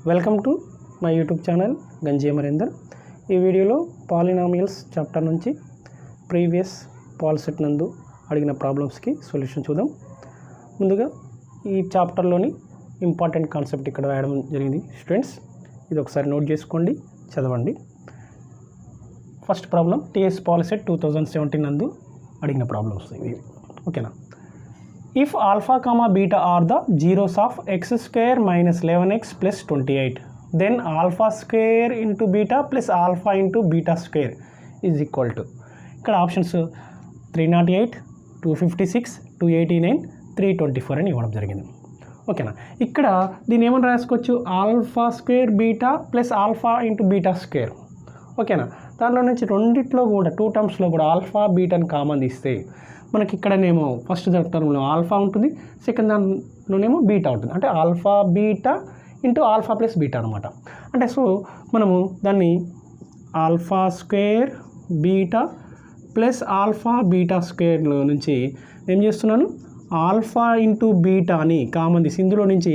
Welcome to my YouTube channel గంజి అమరేందర్. ఈ వీడియోలో పాలినామియల్స్ చాప్టర్ నుంచి ప్రీవియస్ పాల్ సెట్ నందు అడిగిన ప్రాబ్లమ్స్కి సొల్యూషన్ చూద్దాం. ముందుగా ఈ చాప్టర్లోని ఇంపార్టెంట్ కాన్సెప్ట్ ఇక్కడ రాయడం జరిగింది స్టూడెంట్స్. ఇది ఒకసారి నోట్ చేసుకోండి, చదవండి. First problem TS POLYCET 2017 నందు అడిగిన ప్రాబ్లమ్స్ ఇవి. ఓకేనా? If alpha comma beta are the zeros of x square minus 11x plus 28, then alpha square into beta plus alpha into beta square is equal to, ఇక్కడ options 308, 256, 289, 324 అని ఇవ్వడం జరిగింది. ఓకేనా? ఇక్కడ దీన్ని ఏమని రాసుకోవచ్చు, alpha square beta plus alpha into beta square. ఓకేనా? దాంట్లో నుంచి రెండిట్లో కూడా 2 టర్మ్స్లో కూడా ఆల్ఫా బీటాని కామన్ తీస్తే మనకి ఇక్కడనేమో ఫస్ట్ టర్మ్లో ఆల్ఫా ఉంటుంది, సెకండ్ దాంట్లోనేమో బీటా ఉంటుంది. అంటే alpha beta into alpha plus beta అనమాట. అంటే సో మనము దాన్ని alpha square beta plus alpha beta స్క్వేర్లో నుంచి ఏం చేస్తున్నాను, ఆల్ఫా ఇంటూ బీటా అని కామన్ తీసి ఇందులో నుంచి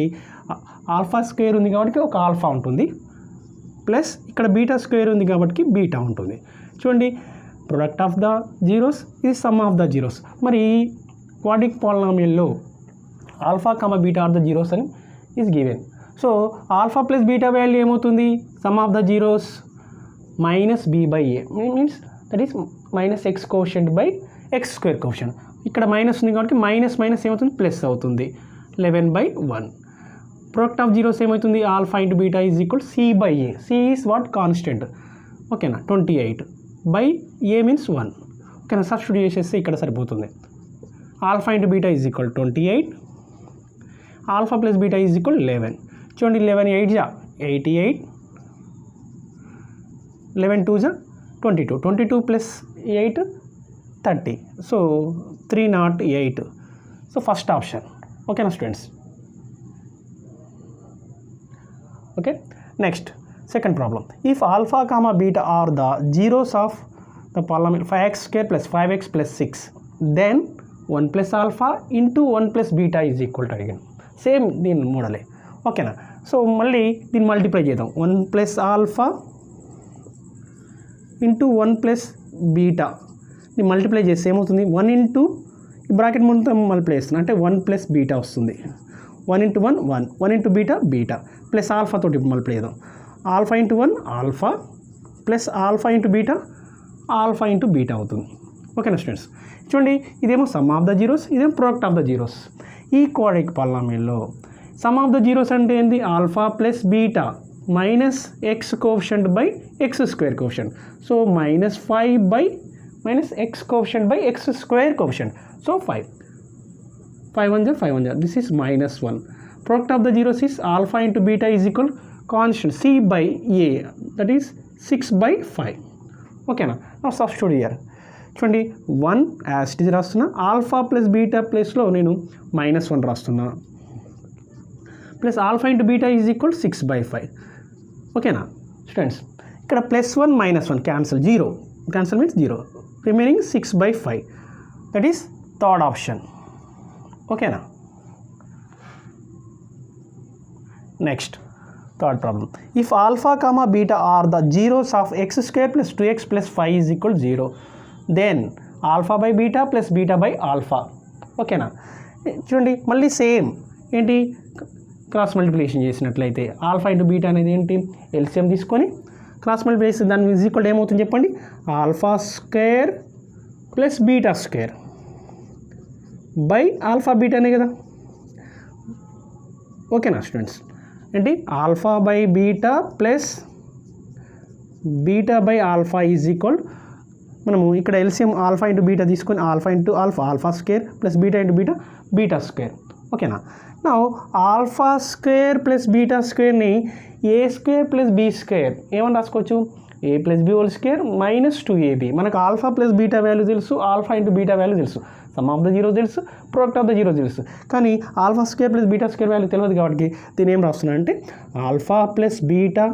ఆల్ఫా స్క్వేర్ ఉంది కాబట్టి ఒక ఆల్ఫా ఉంటుంది, ప్లస్ ఇక్కడ బీటా స్క్వేర్ ఉంది కాబట్టి బీటా ఉంటుంది. చూడండి, ప్రొడక్ట్ ఆఫ్ ద జీరోస్ ఇది సమ్ ఆఫ్ ద జీరోస్. మరి క్వాడ్రిక్ పాలినామియల్లో alpha comma beta are the zeros అని is given. So alpha plus beta value ఏమవుతుంది, sum of the zeros minus b by a means that is minus x coefficient by x square coefficient. ఇక్కడ minus ఉంది కాబట్టి minus minus ఏమవుతుంది, plus అవుతుంది, 11/1. Product of zeros ఏమవుతుంది, alpha into beta is equal c by A. C is what, constant. ఓకేనా? 28 by a means 1. ఓకేనా? Substitute చేసేస్తే ఇక్కడ సరిపోతుంది. Alpha into beta is equal 28, alpha plus beta is equal 11. చూడండి, 11 8 జా 88, 11 2 జా 22, 22 plus 8 30. So 308. So first option. ఓకేనా students? Okay, next second problem. If alpha comma beta are the zeros of the polynomial 5x square plus 5x plus 6, then 1 plus alpha into 1 plus beta is equal to again. Same దీని మోడలే. ఓకేనా? So మళ్ళీ దీన్ని multiply చేద్దాం. 1 plus alpha into 1 plus beta దీన్ని multiply చేస్తే ఏమవుతుంది, 1 into ఈ bracket మొత్తం మల్టిప్లై చేస్తుంది అంటే 1 plus beta వస్తుంది. 1 into 1 1, 1 into beta beta plus alpha తోటి మల్టిప్లై చేద్దాం. Alpha into 1 alpha plus alpha into beta alpha into beta అవుతుంది. ఓకేనా స్టూడెంట్స్? చూడండి, ఇదేమో సమ్ ఆఫ్ ద జీరోస్, ఇదేమో ప్రొడక్ట్ ఆఫ్ ద జీరోస్. ఈ క్వాడ్రిక్ పాలినామియల్లో సమ్ ఆఫ్ ద జీరోస్ అంటే ఏంటి, alpha plus beta minus x coefficient by x square coefficient. So minus 5 by minus x coefficient by x square coefficient. So 5 1 జా 5 1 జా, this is -1. Product of the zeros is alpha into beta is equal constant c by a, that is 6/5. ఓకేనా? నా substitute here. చూడండి, 1 as it is రాస్తున్నా, alpha plus beta ప్లస్లో నేను -1 రాస్తున్నా, plus alpha into beta is equal 6/5. ఓకేనా students? ఇక్కడ +1 -1 cancel, 0 cancel means 0, remaining 6/5. That is third option. ఓకేనా? Next third problem. If alpha comma beta are the zeros of x square plus 2x plus 5 is equal 0, then alpha by beta plus beta by alpha. ఓకేనా? చూడండి, మళ్ళీ same ఏంటి, cross multiplication చేసినట్లయితే alpha into beta అనేది ఏంటి, LCM తీసుకొని cross multiplication దాని is equal ఏమవుతుంది చెప్పండి, alpha square plus beta square by alpha బీటానే కదా. ఓకేనా స్టూడెంట్స్? ఏంటి, alpha by beta plus beta by alpha is equal, మనము ఇక్కడ ఎల్సిఎం ఆల్ఫా ఇంటూ బీటా తీసుకొని alpha into alpha alpha square plus beta into beta beta square. ఓకేనా? నా alpha square plus beta స్క్వేర్ని a square plus be square ఏమని రాసుకోవచ్చు, a plus b whole square -2ab. మనకు alpha plus beta value తెలుసు, alpha into beta value తెలుసు, sum of the zero తెలుసు, product of the zero తెలుసు. కానీ alpha square plus beta square value తెలియదు కాబట్టి దీన్ని ఏం రాస్తున్నా అంటే alpha plus beta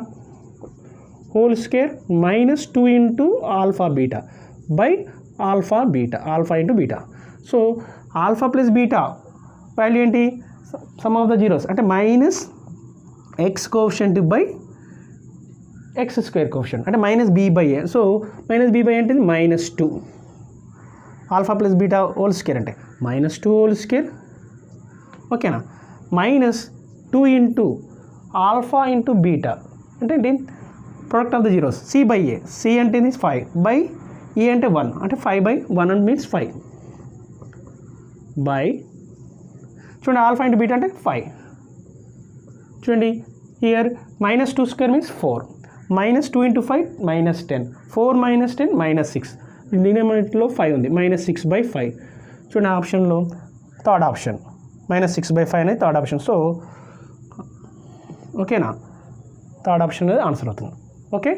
whole square -2 into alpha beta by alpha beta alpha into beta. So alpha plus beta value ఏంటి, సమ్ ఆఫ్ ద జీరోస్ అంటే X coefficient by x square coefficient అంటే minus b by a. So minus b by అంటే -2 alpha plus beta whole square అంటే -2 whole square. ఓకేనా, -2 into alpha into beta అంటే ఏంటి product of the zeros C by A. C అంటే 5 by A అంటే 1 అంటే 5/1 and means 5 by చూడండి alpha into beta అంటే 5. చూడండి హియర్ -2 స్క్వేర్ మీన్స్ 4 -2 ఇంటూ 5 -10 4 - 10 -6 డినామినేటర్లో 5 ఉంది -6/5. చూడండి ఆప్షన్లో థర్డ్ ఆప్షన్ -6/5 అనేది థర్డ్ ఆప్షన్. సో ఓకేనా, థర్డ్ ఆప్షన్ అనేది ఆన్సర్ అవుతుంది. ఓకే,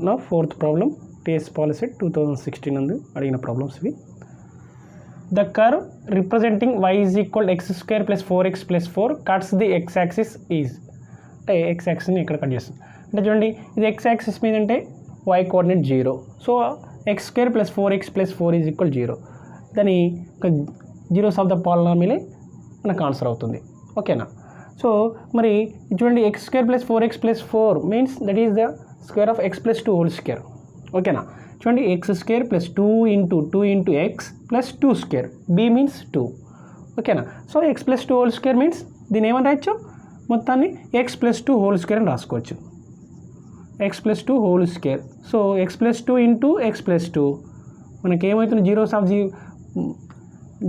నా ఫోర్త్ ప్రాబ్లం టీఎస్ పాలిసెట్ 2016 నందు అడిగిన ప్రాబ్లమ్స్ ఇవి. The curve representing y = x² + 4x + 4 cuts the x axis is అంటే x యాక్సిస్ని ఇక్కడ కట్ చేస్తుంది. అంటే చూడండి ఇది x యాక్సిస్ మీద అంటే y coordinate 0. So x² + 4x + 4 = 0. దాని జీరోస్ ఆఫ్ ద పాలినామియలే మనకు ఆన్సర్ అవుతుంది. ఓకేనా, సో మరి చూడండి x² + 4x + 4 means that is the square of x + 2 whole square. ఓకేనా, చూడండి x² + 2 × x + 2 square b means 2. ఓకేనా, so x + 2 whole square means దీని ఏమని రాయొచ్చు మొత్తాన్ని x + 2 హోల్ స్క్వేర్ అని రాసుకోవచ్చు. x + 2 whole square. So x + 2 × x + 2 మనకి ఏమవుతుంది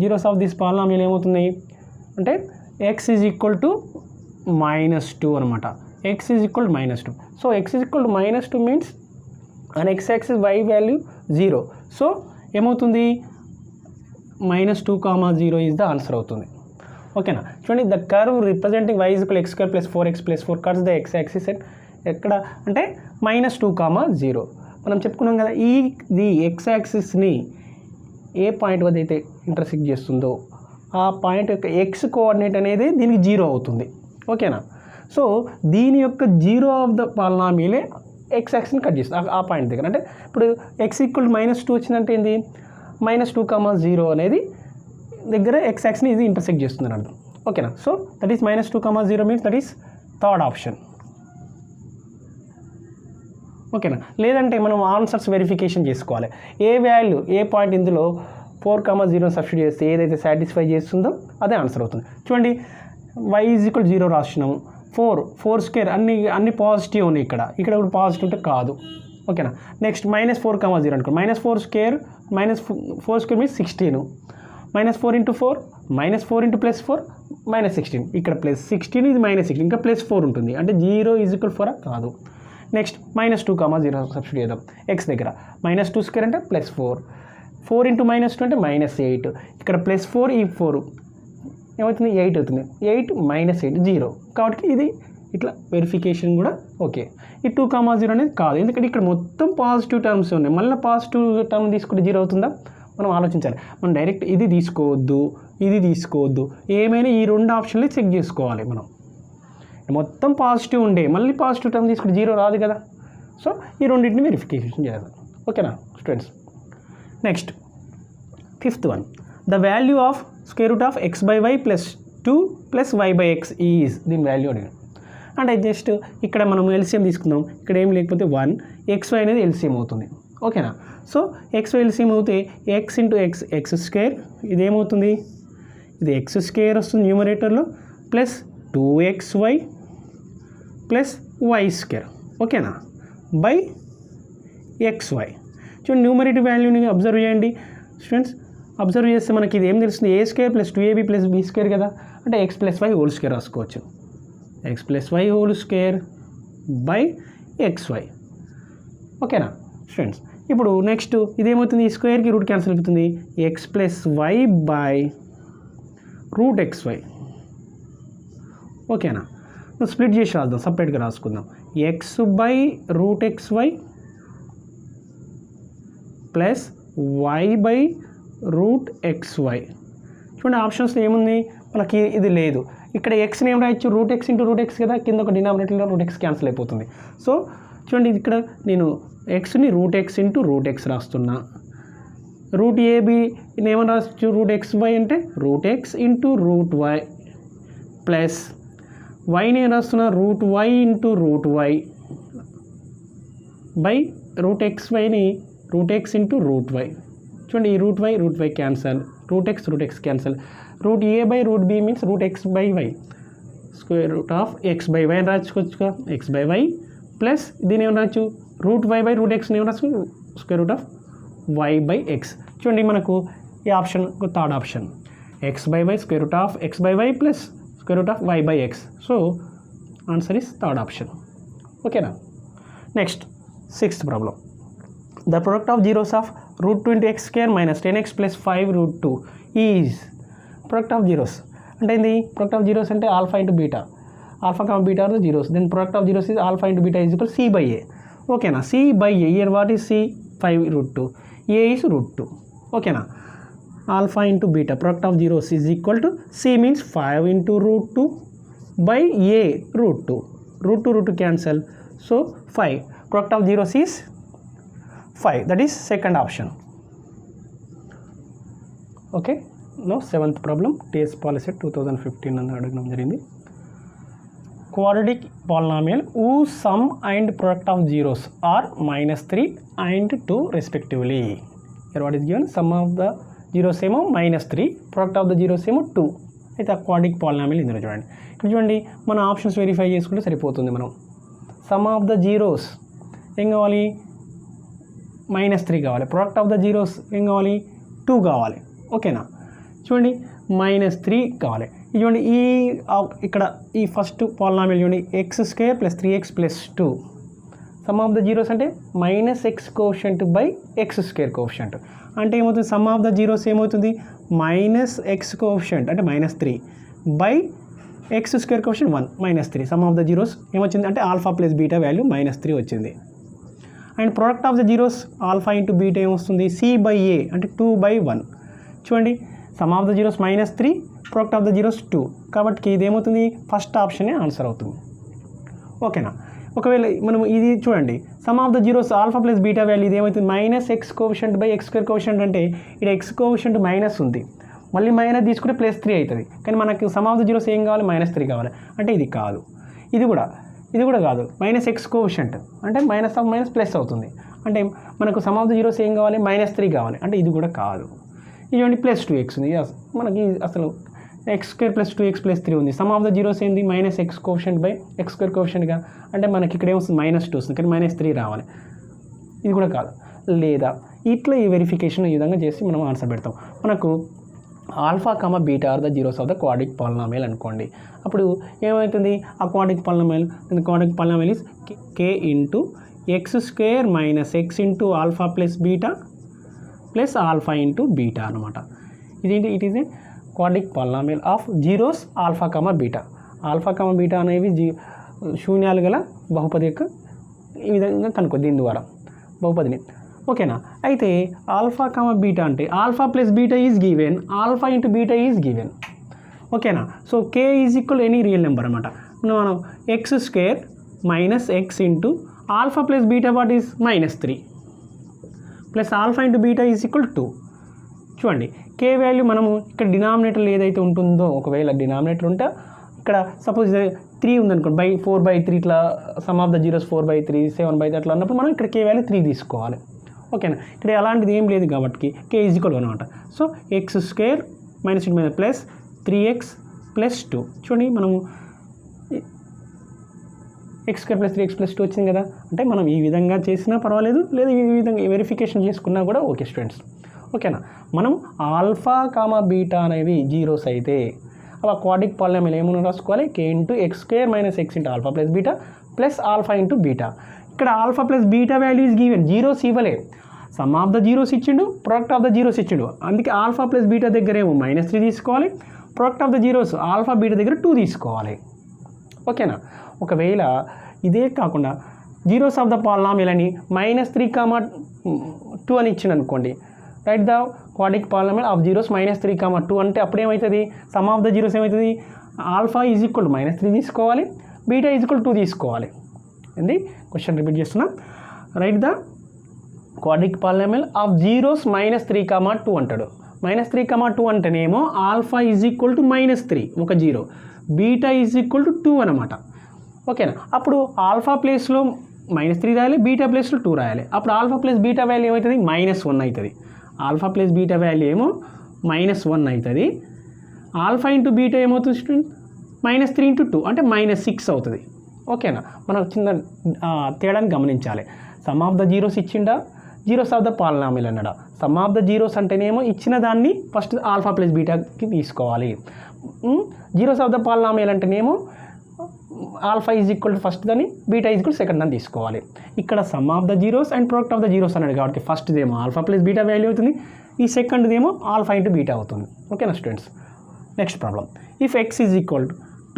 జీరోస్ ఆఫ్ దిస్ పాలినామియల్ ఏమవుతున్నాయి అంటే x = -2 అనమాట. x = -2. So x = -2 means and x axis y value 0. So ఏమవుతుంది -2, 0 ఈజ్ ద ఆన్సర్ అవుతుంది. ఓకేనా, చూడండి the curve representing y = x² + 4x + 4 cuts the x axis ఎక్కడ అంటే -2, 0. మనం చెప్పుకున్నాం కదా ఈ x యాక్సిస్ని ఏ పాయింట్ వద్ద అయితే ఇంటర్సెక్ట్ చేస్తుందో ఆ పాయింట్ యొక్క x కోఆర్డినేట్ అనేది దీనికి 0 అవుతుంది. ఓకేనా, సో దీని యొక్క 0 ఆఫ్ ద పాలినామియలే x యాక్సిస్ని కట్ చేస్తుంది ఆ పాయింట్ దగ్గర. అంటే ఇప్పుడు x = -2 వచ్చిందంటే ఏంది -2, 0 అనేది దగ్గర x యాక్సిస్ని ఇది ఇంటర్సెక్ట్ చేస్తుంది అని అర్థం. ఓకేనా, so that is -2, 0 means that is third option. ఓకేనా, లేదంటే మనం ఆన్సర్స్ వెరిఫికేషన్ చేసుకోవాలి. ఏ పాయింట్ ఇందులో 4, 0 సబ్స్టిట్యూట్ చేస్తే ఏదైతే సాటిస్ఫై చేస్తుందో అదే ఆన్సర్ అవుతుంది. చూడండి y = 0 రాసినాము. 4 స్క్వేర్ అన్ని పాజిటివ్ ఉన్నాయి. ఇక్కడ కూడా పాజిటివ్ ఉంటే కాదు. ఓకేనా, నెక్స్ట్ -4, 0 అనుకో. -4 స్క్వేర్ మీన్స్ 16 -4 × 4 -4 × +4 -16 ఇక్కడ +16 ఇది -16 ఇంకా +4 ఉంటుంది అంటే 0 = 4 కాదు. నెక్స్ట్ -2, 0 సబ్స్టిట్యూట్ చేద్దాం x దగ్గర. -2 స్క్వేర్ అంటే +4 4 × -2 అంటే -8 ఇక్కడ +4 ఈ 4 ఏమవుతుంది 8 అవుతుంది. 8 -8 0 కాబట్టి ఇది ఇట్లా వెరిఫికేషన్ కూడా ఓకే. ఈ 2, 0 అనేది కాదు ఎందుకంటే ఇక్కడ మొత్తం పాజిటివ్ టర్మ్స్ ఉన్నాయి. మళ్ళీ పాజిటివ్ టర్మ్ తీసుకుంటే 0 అవుతుందా మనం ఆలోచించాలి. మనం డైరెక్ట్ ఇది తీసుకోవద్దు ఏమైనా ఈ 2 ఆప్షన్లు చెక్ చేసుకోవాలి. మనం మొత్తం పాజిటివ్ ఉండే మళ్ళీ పాజిటివ్ టర్మ్ తీసుకుంటే 0 రాదు కదా. సో ఈ రెండింటిని వెరిఫికేషన్ చేయాలి. ఓకేనా students, next 5th one the value of √(x/y + 2 + y/x is దీని వాల్యూ అడిగాను. అంటే జస్ట్ ఇక్కడ మనం ఎల్సిఎం తీసుకుందాం. ఇక్కడ ఏం లేకపోతే 1 xy అనేది ఎల్సిఎం అవుతుంది. ఓకేనా, సో xy ఎల్సిఎం అవుతే x × x² ఇదేమవుతుంది ఇది x² వస్తుంది న్యూమరేటర్లో ప్లస్ 2xy + y². ఓకేనా బై xy. చూడండి న్యూమరేటివ్ వాల్యూని అబ్జర్వ్ చేయండి స్టూడెంట్స్. అబ్జర్వ్ చేస్తే మనకి ఇది ఏం తెలుస్తుంది a² + 2ab + b² కదా అంటే x + y హోల్ స్క్వేర్ రాసుకోవచ్చు. x + y whole square by xy. ఓకేనా స్టూడెంట్స్, ఇప్పుడు నెక్స్ట్ ఇదేమవుతుంది ఈ స్క్వేర్కి రూట్ క్యాన్సిల్ అవుతుంది x + y బై √xy. ఓకేనా, స్ప్లిట్ చేసి రాద్దాం సపరేట్గా రాసుకుందాం. x by √xy plus y by √xy. చూడండి ఆప్షన్స్లో ఏముంది మనకి ఇది లేదు. ఇక్కడ ఎక్స్ని ఏం రాయొచ్చు √x × √x కదా కింద ఒక డినామినేటర్లో √x క్యాన్సిల్ అయిపోతుంది. సో చూడండి ఇక్కడ నేను ఎక్స్ని √x × √x రాస్తున్నా. √ab ఏమని రావచ్చు √xy అంటే √x × √y ప్లస్ వైని ఏం రాస్తున్నా root y into root y by root x వైని root x into root y. చూడండి ఈ root y cancel, root x cancel, root a by root b means root x by y, square root of x by y అని రాసుకోవచ్చుగా, x by y plus దీని ఏమని రాచ్చు root y by root ఎక్స్ని ఏమని రాసుకో square root of y by x. చూడండి మనకు ఈ option third option X by y square root of x by y plus square root of y by x. So answer is third option. ఓకేనా. Next sixth problem. The product of zeros of root 2 into x square minus 10x plus 5 root 2 is product of zeros అంటే ఏంది? Product of zeros అంటే alpha into beta, alpha comma beta are the zeros, then product of zeros is alpha into beta is equal c by a. ఓకేనా. C by a, here what is c 5 root 2, a is root 2. ఓకేనా. Alpha into beta product of zeros is equal to c means 5 into root 2 by a root 2, root 2 cancel, so 5. Product of zeros is 5, that is second option. Okay, now seventh problem, TS Polyset 2015 అని అడగడం జరిగింది. Quadratic polynomial whose sum and product of zeros are -3 and 2 respectively. Here what is given? Sum of the zeros ఏమో -3, product of the zeros ఏమో 2. అయితే ఆ quadratic polynomial ఇందులో చూడండి. ఇక్కడ చూడండి మన ఆప్షన్స్ వెరిఫై చేసుకుంటే సరిపోతుంది. మనం సమ్ ఆఫ్ ద జీరోస్ ఏం కావాలి? -3 కావాలి. ప్రొడక్ట్ ఆఫ్ ద జీరోస్ ఏం కావాలి? 2 కావాలి. ఓకేనా. చూడండి -3 కావాలి. చూడండి ఈ ఇక్కడ ఈ ఫస్ట్ పాలినామియల్ చూడండి x² + 3x + 2. Some of the zeros అంటే -x coefficient by x² coefficient అంటే ఏమవుతుంది? సమ్ ఆఫ్ ద జీరోస్ ఏమవుతుంది? -x కోఎఫిషియంట్ అంటే -3 by x² coefficient 1 -3. Some of the zeros ఏమొచ్చింది అంటే ఆల్ఫా ప్లస్ బీటా వాల్యూ -3 వచ్చింది. And product of the zeros alpha into beta ఏమొస్తుంది? C by A అంటే 2/1. చూడండి some of the zeros -3, product of the zeros 2, కాబట్టి ఇది ఏమవుతుంది? ఫస్ట్ ఆప్షనే ఆన్సర్ అవుతుంది. ఓకేనా. ఒకవేళ మనం ఇది చూడండి some of the zeros alpha plus beta value ఇది ఏమవుతుంది? -x coefficient by x² coefficient అంటే ఇక్కడ x కోఎఫిషియంట్ మైనస్ ఉంది, మళ్ళీ మైనస్ తీసుకుంటే +3 అవుతుంది. కానీ మనకు సమ్ ఆఫ్ ద జీరోస్ ఏం కావాలి? -3 కావాలి. అంటే ఇది కాదు, ఇది కూడా కాదు. -x కోఎఫిషియంట్ అంటే మైనస్ ఆఫ్ మైనస్ ప్లస్ అవుతుంది. అంటే మనకు సమ్ ఆఫ్ ద జీరోస్ ఏం కావాలి? -3 కావాలి. అంటే ఇది కూడా కాదు. ఇదిగోండి +2x ఉంది, మనకి అసలు x² + 2x + 3 ఉంది. సమ్ ఆఫ్ ద జీరోస్ ఏంది? -x కోఎఫిషియంట్ బై x² కోఎఫిషియంట్గా అంటే మనకి ఇక్కడ ఏమొస్తుంది? -2 వస్తుంది, కానీ -3 రావాలి. ఇది కూడా కాదు. లేదా ఇట్లా ఈ వెరిఫికేషన్ ఈ విధంగా చేసి మనం ఆన్సర్ పెడతాం. మనకు alpha comma beta are the zeros of the quadratic polynomial అనుకోండి. అప్పుడు ఏమవుతుంది? ఆ quadratic polynomial is k into x² - x into alpha plus beta plus alpha into beta అనమాట. ఇదేంటి? It is a quadratic polynomial of zeros alpha comma beta. Alpha comma beta అనేవి శూన్యాలు గల బహుపది యొక్క ఈ విధంగా కనుక్కో దీని ద్వారా బహుపదిని. ఓకేనా. అయితే ఆల్ఫా కామ బీటా అంటే alpha plus beta is given, alpha into beta is given. ఓకేనా. So k is equal any real number అనమాట. మనం x² - x into alpha plus beta what is -3 plus alpha into beta is equal 2. చూడండి k value మనము ఇక్కడ denominator ఏదైతే ఉంటుందో, ఒకవేళ denominator ఉంటే ఇక్కడ సపోజ్ 3 ఉందనుకోండి, 4/3 ఇట్లా సమ్ ఆఫ్ ద జీరోస్ 4/3 7/3 అట్లా అన్నప్పుడు మనం ఇక్కడ k వాల్యూ 3 తీసుకోవాలి. ఓకేనా. ఇక్కడ అలాంటిది ఏం లేదు కాబట్టి k ఈజ్ ఈక్వల్ అనమాట. So x² - plus 3x + 2. చూడండి మనము x² + 3x + 2 వచ్చింది కదా. అంటే మనం ఈ విధంగా చేసినా పర్వాలేదు, లేదా ఈ విధంగా వెరిఫికేషన్ చేసుకున్నా కూడా ఓకే స్టూడెంట్స్. ఓకేనా. మనం ఆల్ఫా కామ బీటా అనేవి జీరోస్ అయితే అలా క్వాడ్రిక్ పాలినామియల్ ఏమన్నా రాసుకోవాలి? k into x² - x into alpha plus beta plus alpha into beta. ఇక్కడ alpha plus beta value is given, zeros ఇవ్వలే. సమ్ ఆఫ్ ద జీరోస్ ఇచ్చిండు, ప్రొడక్ట్ ఆఫ్ ద జీరోస్ ఇచ్చిండు. అందుకే ఆల్ఫా ప్లస్ బీటా దగ్గర ఏమో -3 తీసుకోవాలి, product of the zeros alpha beta దగ్గర 2 తీసుకోవాలి. ఓకేనా. ఒకవేళ ఇదే కాకుండా జీరోస్ ఆఫ్ ద పాలినామియల్ అని -3, 2 అని ఇచ్చిండు అనుకోండి, right the quadratic polynomial of zeros -3, 2 అంటే అప్పుడు ఏమవుతుంది? సమ్ ఆఫ్ ద జీరోస్ ఏమవుతుంది? ఆల్ఫా ఈజ్ ఈక్వల్ టు -3 తీసుకోవాలి, బీటా ఈజ్ ఈక్వల్ 2 తీసుకోవాలి. ఏంది క్వశ్చన్ రిపీట్ చేస్తున్నా. Right the quadratic polynomial of zeros -3, 2 అంటాడు. -3, 2 అంటేనేమో ఆల్ఫా ఈజ్ ఈక్వల్ టు -3 ఒక zero, beta is equal to 2 అనమాట. ఓకేనా. అప్పుడు ఆల్ఫా ప్లేస్లో -3 రాయాలి, బీటా ప్లేస్లో 2 రాయాలి. అప్పుడు ఆల్ఫా ప్లస్ బీటా వాల్యూ ఏమవుతుంది? -1 అవుతుంది. ఆల్ఫా ప్లస్ బీటా వాల్యూ ఏమో -1 అవుతుంది. ఆల్ఫా ఇంటూ బీటా ఏమవుతుంది స్టూడెంట్? -3 ఇంటూ 2 అంటే -6 అవుతుంది. ఓకేనా. మనం చిన్న తేడాన్ని గమనించాలి. సమ్ ఆఫ్ ద జీరోస్ ఇచ్చిండా, జీరోస్ ఆఫ్ ద పాలినామియల్ అన్నాడా. సమ్ ఆఫ్ ద జీరోస్ అంటేనేమో ఇచ్చిన దాన్ని ఫస్ట్ ఆల్ఫా ప్లస్ బీటాకి తీసుకోవాలి. జీరోస్ ఆఫ్ ద పాలినామియల్ అంటేనేమో alpha is equal to first దాన్ని, బీటా ఈజ్ ఈక్వల్ సెకండ్ దాన్ని తీసుకోవాలి. ఇక్కడ some of the zeros and product of the zeros అన్నాడు కాబట్టి ఫస్ట్దేమో ఆల్ఫా ప్లస్ బీటా వాల్యూ అవుతుంది, ఈ సెకండ్దేమో ఆల్ఫా ఇంటూ బీటా అవుతుంది. ఓకేనా students. Next problem. If X is equal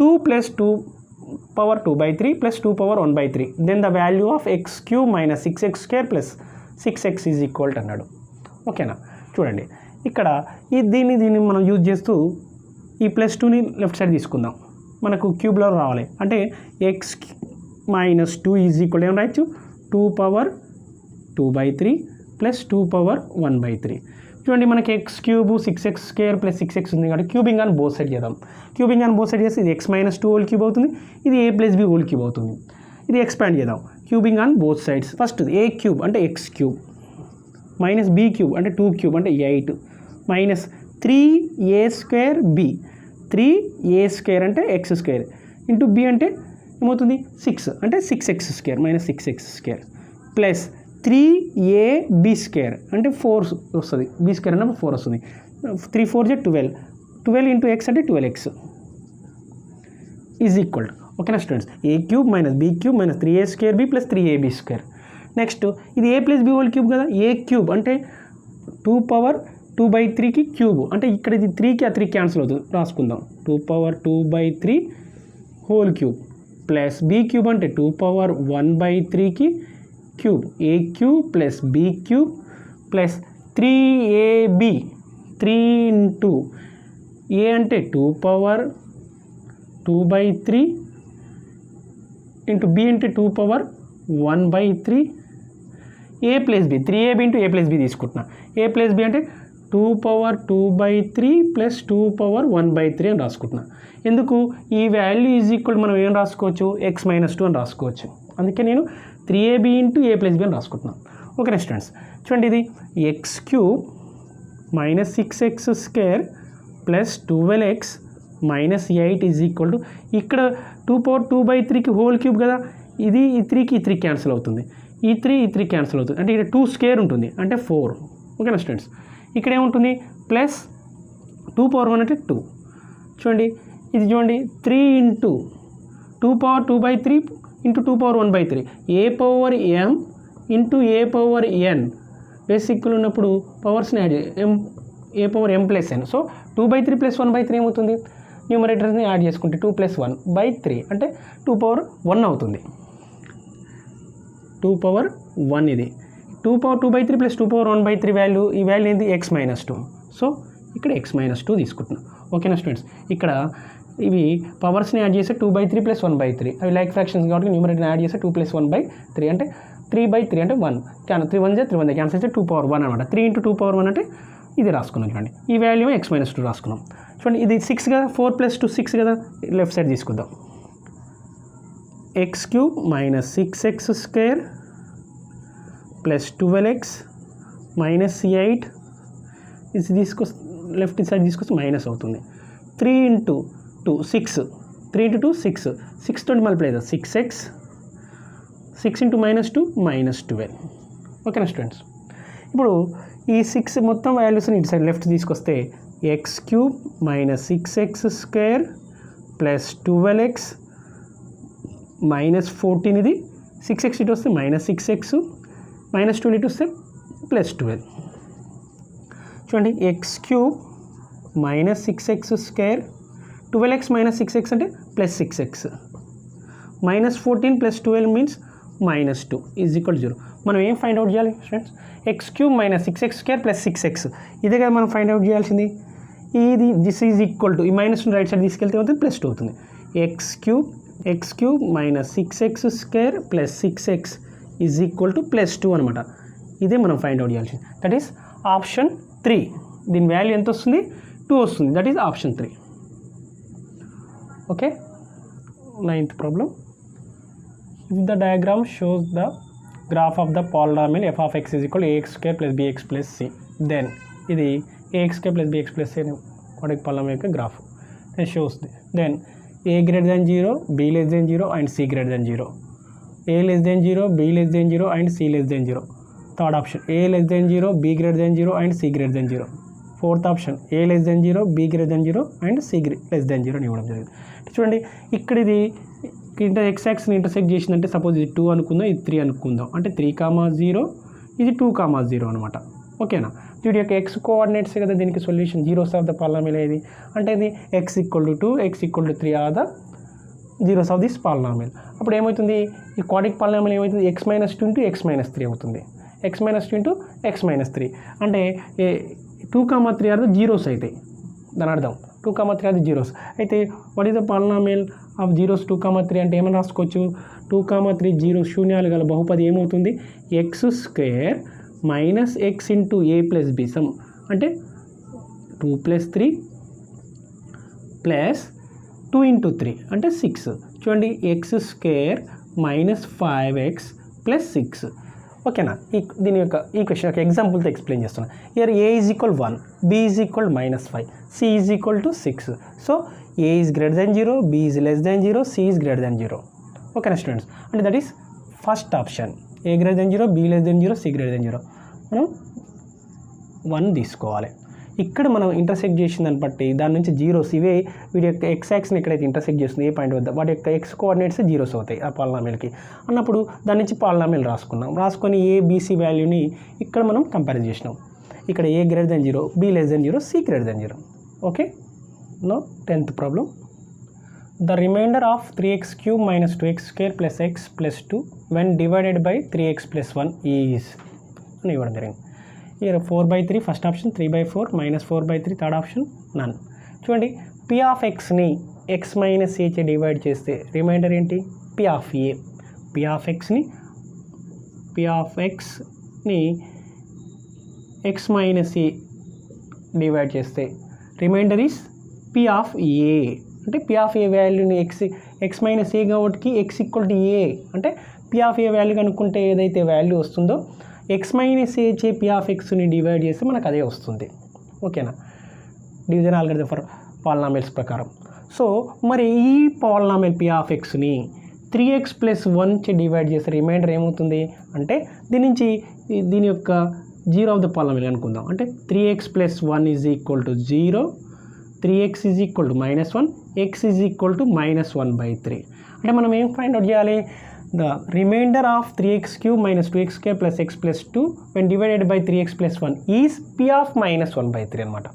to 2 + 2 power 2/3 + 2 power 1/3 then the value of x³ - 6x² + 6x is equal to అన్నాడు. ఓకేనా. చూడండి ఇక్కడ దీన్ని మనం యూజ్ చేస్తూ ఈ +2ని లెఫ్ట్ సైడ్ తీసుకుందాం. మనకు క్యూబ్లో రావాలి అంటే x - 2 ఈజ్ ఈక్వల్ ఏం రాయొచ్చు? 2 power 2/3 + 2 power 1/3. చూడండి మనకి x³ 6x² + 6x ఉంది కాబట్టి క్యూబింగ్ ఆన్ బోత్ సైడ్ చేద్దాం. క్యూబింగ్ ఆన్ బోత్ సైడ్ చేస్తే ఇది x - 2 హోల్ క్యూబ్ అవుతుంది, ఇది a + b హోల్ క్యూబ్ అవుతుంది. ఇది ఎక్స్పాండ్ చేద్దాం. Cubing on both sides. First a³ అంటే x³ -b³ అంటే 2³ అంటే 8 -3a²b 3a² అంటే x² ఇంటూ b అంటే ఏమవుతుంది? 6 అంటే 6x² -6x² ప్లస్ 3ab² అంటే 4 వస్తుంది, b² అన్నప్పుడు 4 వస్తుంది. 3 4 12 12 ఇంటూ x అంటే 12x ఈజ్ ఈక్వల్. ఓకేనా students. a³ - b³ - 3a²b + 3ab². Next ఇది a + b హోల్ క్యూబ్ కదా. a³ అంటే 2 power 2/3కి క్యూబ్ అంటే ఇక్కడ ఇది 3కి ఆ 3 క్యాన్సిల్ అవుతుంది, రాసుకుందాం. 2 power 2/3 whole cube plus b³ అంటే 2 power 1/3కి cube a³ + b³ plus 3ab 3 into a అంటే 2 power 2/3 ఇంటూ b అంటే 2 power 1/3 a + b 3ab into a + b తీసుకుంటున్నా. a + b అంటే 2 power 2/3 + 2 power 1/3 అని రాసుకుంటున్నా. ఎందుకు? ఈ వాల్యూ ఈజ్ ఈక్వల్ మనం ఏం రాసుకోవచ్చు? x - 2 అని రాసుకోవచ్చు. అందుకే నేను 3ab ఇంటూ a + b అని రాసుకుంటున్నాను. Okay students. చూడండి ఇది x³ - 6x² + 12x - 8 is equal to ఇక్కడ 2 power 2/3కి హోల్ క్యూబ్ కదా, ఇది ఈ 3కి ఈ 3 క్యాన్సిల్ అవుతుంది, ఈ 3 క్యాన్సిల్ అవుతుంది అంటే ఇక్కడ 2² ఉంటుంది అంటే 4. ఓకేనా స్టూడెంట్స్. ఇక్కడ ఏముంటుంది? ప్లస్ 2 power 1 అంటే 2. చూడండి ఇది చూడండి 3 into 2 power 2/3 into 2 power 1/3 a⁻m into a⁻n బేసిక్లు ఉన్నప్పుడు పవర్స్ని యాడ్ a⁻m + n. సో 2/3 + 1/3 ఏమవుతుంది? న్యూమరేటర్ని యాడ్ చేసుకుంటే 2 + 1/3 అంటే 2 power 1 అవుతుంది. 2 power 1 ఇది 2 power 2/3 + 2 power 1/3 వాల్యూ, ఈ వాల్యూ ఏంటి? x - 2. సో ఇక్కడ x - 2 తీసుకుంటున్నాం. ఓకేనా స్టూడెంట్స్. ఇక్కడ ఇవి పవర్స్ని యాడ్ చేస్తే 2/3 + 1/3 అవి లైక్ ఫ్రాక్షన్స్ కాబట్టి న్యూమరేటర్ని యాడ్ చేస్తే 2 + 1/3 అంటే 3/3 అంటే 1 3 1 3 1 క్యాన్సిల్ చేస్తే 2 power 1 అనమాట. 3 ఇంటూ 2 power 1 అంటే ఇది రాసుకున్నాం. చూడండి ఈ వాల్యూ x - 2 రాసుకున్నాం. చూడండి ఇది 6 కదా, 4 + 2 6 కదా, లెఫ్ట్ సైడ్ తీసుకుందాం. x³ - 6x² + 12x - 8 ఇది తీసుకొస్తే లెఫ్ట్ సైడ్ తీసుకొస్తే మైనస్ అవుతుంది. 3 ఇంటూ 2 6 3 ఇంటూ 2 6 6 తోటి మల్టిప్లై అవుతుంది 6x 6 ఇంటూ -2 -12. ఓకేనా స్టూడెంట్స్. ఇప్పుడు ఈ 6 మొత్తం వాల్యూస్ని ఇటు సైడ్ లెఫ్ట్ తీసుకొస్తే x³ - 6x² + 12x -14 ఇది 6x ఇటు వస్తే -6x -12 ఇటు వస్తే +12. చూడండి x³ - 6x² 12x - 6x అంటే +6x -14 + 12 మీన్స్ -2 ఈజ్ ఈక్వల్ 0. మనం ఏం ఫైండ్ అవుట్ చేయాలి స్టూడెంట్స్? x³ - 6x² + 6x ఇదే కదా మనం ఫైండ్ అవుట్ చేయాల్సింది. ఇది దిస్ ఈజ్ ఈక్వల్ టు ఈ మైనస్ని రైట్ సైడ్ తీసుకెళ్తే అవుతుంది +2 అవుతుంది. x³ - 6x² + 6x is equal to +2 అనమాట. ఇదే మనం ఫైండ్ అవుట్ చేయాల్సింది. That is option 3. దీని వాల్యూ ఎంత వస్తుంది? 2 వస్తుంది. That is option 3. Okay. 9th problem. If the diagram shows the graph of the polynomial f of x is equal to ax square plus bx plus c, then ఇది ax square plus bx plus c అనే quadratic polynomial యొక్క graph. then shows then a greater than 0, b less than 0 and c greater than 0, a less than 0, b less than 0 and c less than 0. third option a less than 0, b greater than 0 and c greater than 0. fourth option a less than 0, b greater than 0 and c less than 0 అని ఇవ్వడం జరిగింది. చూడండి ఇక్కడ ఇది X యాక్సిస్ని intersect చేసిందంటే suppose ఇది 2 అనుకుందాం, ఇది 3 అనుకుందాం, అంటే 3,0 ఇది 2,0 అనమాట. ఓకేనా. వీడి యొక్క ఎక్స్ కోఆర్డినేట్స్ కదా దీనికి solution, zeros of the polynomial ఏది అంటే ఇది X equal to 2, X equal to 3 are the zeros of this polynomial. అప్పుడు ఏమవుతుంది, ఈ క్వాడ్రాటిక్ పాలినామిల్ ఏమవుతుంది, x - 2 ఇంటూ x - 3 అవుతుంది. x - 2 ఇంటూ x - 3 అంటే 2,3 ఆర్ ద జీరోస్ అవుతాయి. దాని అర్థం 2,3 ఆర్ ద జీరోస్ అయితే what is the polynomial of zeros 2,3 అంటే ఏమని రాసుకోవచ్చు, 2,3 జీరో శూన్యాలు గల బహుపది ఏమవుతుంది, X square minus X into A plus be some అంటే 2 + 3 ప్లస్ 2 ఇంటూ 3 అంటే 6. చూడండి X square minus 5x plus 6. ఓకేనా. దీని యొక్క ఈ క్వశ్చన్ యొక్క ఎగ్జాంపుల్తో ఎక్స్ప్లెయిన్ చేస్తున్నాను. Here A is equal 1, B is equal -5, C is equal to 6. So A is greater than 0, B is less than 0, C is greater than 0. ఓకేనా students, అంటే that is first option. A greater than 0, B less than 0, C greater than 0. మనం 1 తీసుకోవాలి. ఇక్కడ మనం intersect చేసిన దాన్ని బట్టి దాని నుంచి జీరోస్ ఇవే వీడి యొక్క ఎక్స్ యాక్సిస్ని ఎక్కడైతే ఇంటర్సెక్ట్ చేస్తుంది ఏ పాయింట్ వద్ద వాటి యొక్క ఎక్స్ కోఆర్డినేట్స్ జీరోస్ అవుతాయి ఆ పాలినామిల్కి అన్నప్పుడు దాని నుంచి పాలినామిల్ రాసుకొని ఏ బీసీ వాల్యూని ఇక్కడ మనం కంపేర్ చేసినాం. ఇక్కడ a greater than 0, B less than 0, C greater than 0. Okay. No 10th problem. The remainder of 3x³ - 2x² + x + 2 when divided by 3x + 1 ఈజ్ అని ఇవ్వడం జరిగింది. ఇక్కడ 4/3 first option, 3/4 -4/3 third option, none. చూడండి పి ఆఫ్ ఎక్స్ని x minus a చే divide చేస్తే remainder ఏంటి, p of a. P of ఎక్స్ని ఎక్స్ మైనస్ ఏ డివైడ్ చేస్తే remainder is p of a. అంటే పి ఆఫ్ ఏ వాల్యూని ఎక్స్ మైనస్ ఏ కాబట్టి ఎక్స్ ఈక్వల్ టు ఏ అంటే పి ఆఫ్ ఏ వాల్యూ కనుక్కుంటే ఏదైతే వాల్యూ వస్తుందో ఎక్స్ మైనస్ ఏ చే పి ఆఫ్ ఎక్స్ని డివైడ్ చేస్తే మనకు అదే వస్తుంది. ఓకేనా. డివిజన్ ఆల్గరిథం ఫర్ పాలినామిల్స్ ప్రకారం. సో మరి ఈ పాలినామిల్ పి ఆఫ్ ఎక్స్ని 3x + 1 చే డివైడ్ చేస్తే రిమైండర్ ఏమవుతుంది అంటే దీని యొక్క జీరో ఆఫ్ ద పాలినామిల్ అనుకుందాం. అంటే 3x + 1 is equal to 0, 3x is equal to -1, x is equal to -1/3. అంటే మనం ఏం ఫైండ్ అవుట్ చేయాలి, the remainder of 3x³ - 2x² + x + 2 when divided by 3x + 1 is p of -1/3 అనమాట.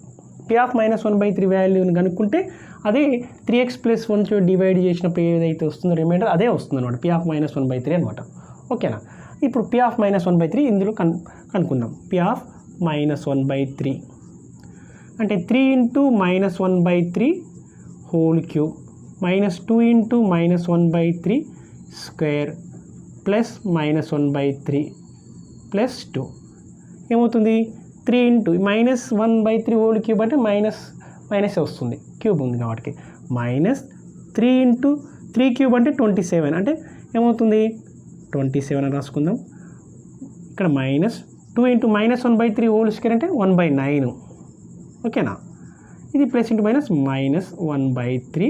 p of -1/3 వాల్యూని కనుక్కుంటే అదే 3x + 1 డివైడ్ చేసినప్పుడు ఏదైతే వస్తుందో రిమైండర్ అదే వస్తుంది అనమాట, p of -1/3 అనమాట. ఓకేనా. ఇప్పుడు p of -1/3 ఇందులో కనుక్కుందాం. p of -1/3 అంటే 3 × -1/3 whole cube -2 × -1/3 square plus -1/3 plus 2 ఏమవుతుంది, 3 × -1/3 హోల్ క్యూబ్ అంటే మైనస్ వస్తుంది, క్యూబ్ ఉంది కాబట్టి -3 × 3³ అంటే 27 అంటే ఏమవుతుంది 27 అని రాసుకుందాం. ఇక్కడ -2 × -1/3 హోల్ స్క్వేర్ అంటే 1/9. ఓకేనా. ఇది ప్లస్ ఇంటూ మైనస్ -1/3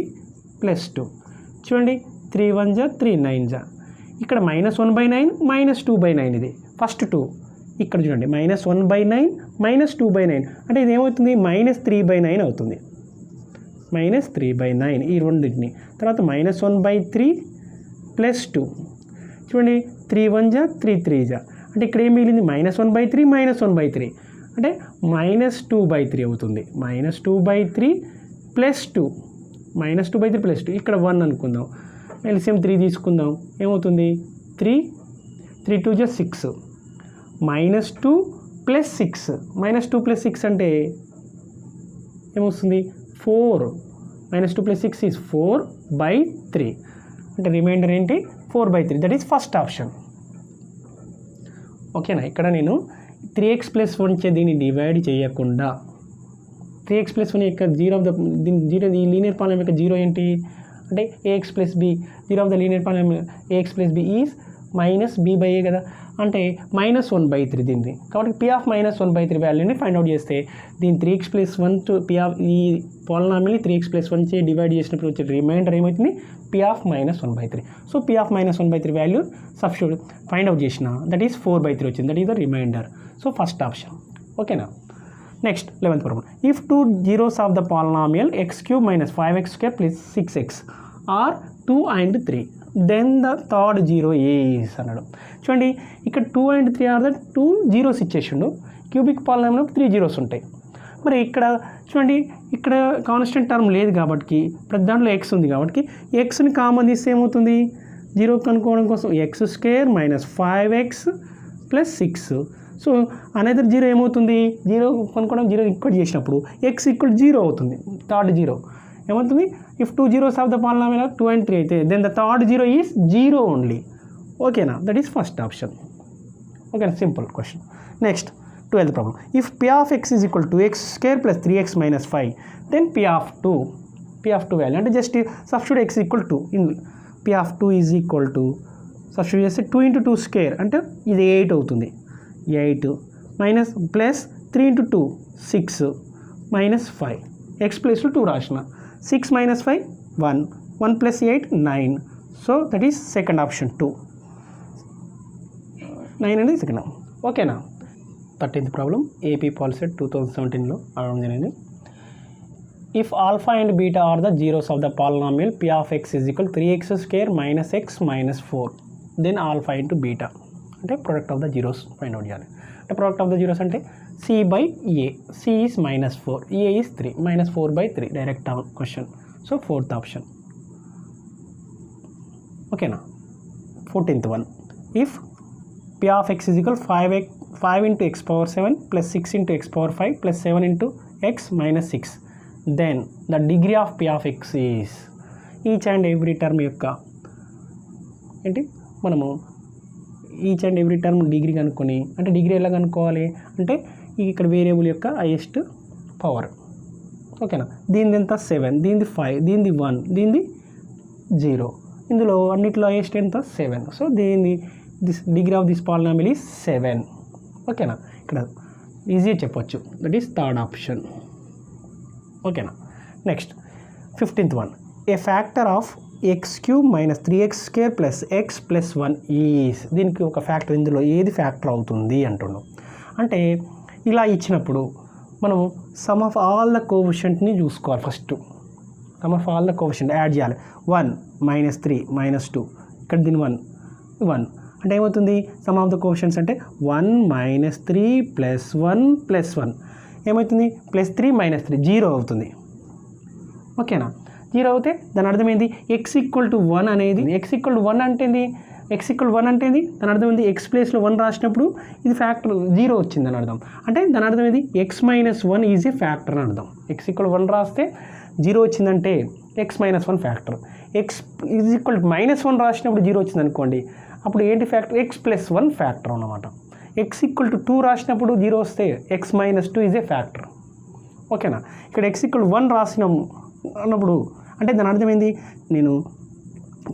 ప్లస్ 2. చూడండి 3 × 1 = 3 × 9 = ఇక్కడ -1/9 -2/9 ఇది ఫస్ట్ 2. ఇక్కడ చూడండి -1/9 -2/9 అంటే ఇది ఏమవుతుంది -3/9 అవుతుంది. -3/9 ఈ రెండింటిని తర్వాత -1/3 ప్లస్ 2. చూడండి 3 × 1 = 3 × 3 = అంటే ఇక్కడ ఏం మిగిలింది -1/3 -1/3 అంటే -2/3 అవుతుంది. -2/3 ప్లస్ 2 -2/3 ప్లస్ 2 ఇక్కడ 1 అనుకుందాం. ఎల్సిఎం 3 తీసుకుందాం. ఏమవుతుంది 3 × 2 = 6 -2 + 6 -2 + 6 అంటే ఏమొస్తుంది 4 -2 + 6 ఈజ్ 4/3 అంటే రిమైండర్ ఏంటి 4/3 దట్ ఈస్ ఫస్ట్ ఆప్షన్. ఓకేనా. ఇక్కడ నేను 3x + 1 చే దీన్ని డివైడ్ చేయకుండా 3x + 1 యొక్క జీరో ఆఫ్ ద జీరో ఈ లీనియర్ పాలినామిల్ యొక్క జీరో ఏంటి అంటే a x plus b, zero of the linear polynomial a x plus b is minus b by a కదా, అంటే -1/3 దీన్ని. కాబట్టి పి ఆఫ్ -1/3 వాల్యూని ఫైండ్ అవుట్ చేస్తే దీని 3x + 1 టు పి ఆఫ్ ఈ పాలినామియల్ని 3x + 1 చే డివైడ్ చేసినప్పుడు వచ్చే రిమైండర్ ఏమవుతుంది, p of -1/3. So p of -1/3 value substitute find out చేసిన దట్ ఈస్ 4/3 వచ్చింది, that is the remainder. So first option. ఓకేనా. Next 11th problem. If 2 zeros of the polynomial x³ - 5x² + 6x are 2 and 3, then the third zero is అన్నాడు. చూడండి ఇక్కడ 2 and 3 are the 2 zeros ఇచ్చేసిండు. Cubic polynomial 3 zeros ఉంటాయి. మరి ఇక్కడ చూడండి ఇక్కడ కాన్స్టెంట్ టర్మ్ లేదు కాబట్టి ప్రతి దాంట్లో ఎక్స్ ఉంది కాబట్టి ఎక్స్ని కామన్ తీస్తే ఏమవుతుంది, జీరో కనుక్కోవడం కోసం x² - 5x + 6. So another zero ఏమవుతుంది, జీరో కనుక్కోవడం జీరో ఈక్వల్ చేసినప్పుడు x = 0 అవుతుంది. థర్డ్ జీరో ఏమవుతుంది, if 2 zeros of the polynomial 2 and 3 అయితే then the third zero is 0 only. ఓకేనా, దట్ ఈస్ ఫస్ట్ ఆప్షన్. ఓకేనా, simple question. Next 12th problem. If P of X is equal to x² + 3x - 5 then P of 2 value అంటే just substitute x = 2 in P of 2 is equal to substitute చేస్తే 2 × 2 square అంటే ఇది 8 అవుతుంది. 8 minus plus 3 × 2 6 minus 5 X ప్లేస్లో 2 రాసిన 6 - 5 1 1 + 8 9. So that is second option 2. 9 అనేది second. ఓకేనా. 13th problem. AP POLYCET 2017లో అడగడం జరిగింది. If alpha and beta are the zeros of the polynomial p of X is equal 3x² - x - 4 then alpha into beta అంటే product of the zeros find out చేయాలి. అంటే product of the zeros అంటే c/a, c is -4, a is 3, -4/3 direct question. So fourth option. ఓకేనా. 14th one. If p of x is equal 5 × x⁴ + 6 × x⁴ + 7 × x - 6 then the degree of p of x is each and every term యొక్క ఏంటి మనము each and every term degree కనుక్కొని, అంటే degree ఎలా కనుక్కోవాలి అంటే ఇక్కడ వేరియబుల్ యొక్క హైయెస్ట్ పవర్. ఓకేనా. దీనిది ఎంత 7, దీనిది 5, దీనిది 1, దీనిది 0. ఇందులో అన్నిట్లో హైయెస్ట్ ఎంత 7. సో దీని this degree of this polynomial is 7. ఓకేనా. ఇక్కడ ఈజీ చెప్పొచ్చు, దట్ ఈస్ థర్డ్ ఆప్షన్. ఓకేనా. Next 15th one. A factor of x³ - 3x² + x + 1 is. దీనికి ఒక ఫ్యాక్టర్, ఇందులో ఏది ఫ్యాక్టర్ అవుతుంది అంటున్నాం. అంటే ఇలా ఇచ్చినప్పుడు మనం సమ్ ఆఫ్ ఆల్ ద కోఎఫిషియంట్ని చూసుకోవాలి. First some of all the coefficient add చేయాలి. 1 - 3 - 2 ఇక్కడ దీని 1 అంటే ఏమవుతుంది, సమ్ ఆఫ్ ద కోఎఫిషియంట్స్ అంటే 1 - 3 + 1 + 1 ఏమవుతుంది, +3 - 3 0 అవుతుంది. ఓకేనా. 0 అవుతే దాని అర్థం ఏంది, x = 1 అనేది x = 1 అంటే ఏంది, x = 1 అంటే ఏంది దాని అర్థం ఏంది, x ప్లేస్లో 1 రాసినప్పుడు ఇది ఫ్యాక్టర్ 0 వచ్చింది అని అర్థం. అంటే దాని అర్థం ఏంది, x - 1 ఈజ్ ఏ ఫ్యాక్టర్ అని అర్థం. x = 1 రాస్తే 0 వచ్చిందంటే x - 1 ఫ్యాక్టర్. x = -1 రాసినప్పుడు 0 వచ్చింది అనుకోండి, అప్పుడు ఏంటి ఫ్యాక్టర్, x + 1 ఫ్యాక్టర్ అన్నమాట. x = 2 రాసినప్పుడు 0 వస్తే x - 2 ఈజ్ ఏ ఫ్యాక్టర్. ఓకేనా. ఇక్కడ x = 1 రాసినాము అన్నప్పుడు అంటే దాని అర్థం ఏంది, నేను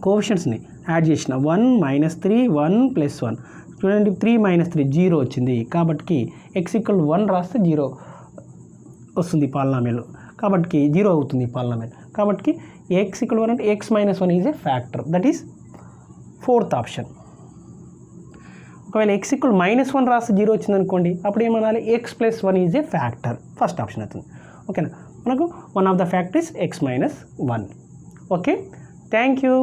కోఎఫిషియంట్స్ని యాడ్ చేసిన 1 - 3 1 + 1 చూడండి 3 - 3 0 వచ్చింది. కాబట్టి x = 1 రాస్తే 0 వస్తుంది పాలినామియల్, కాబట్టి 0 అవుతుంది పాలినామియల్. కాబట్టి x = 1 అంటే x - 1 is a factor, that is fourth option. ఒకవేళ x = -1 రాస్తే 0 వచ్చింది అనుకోండి, అప్పుడు ఏమనాలి, x + 1 is a factor, first option అవుతుంది. ఓకేనా. మనకు one of the factor is x - 1. Okay, thank you.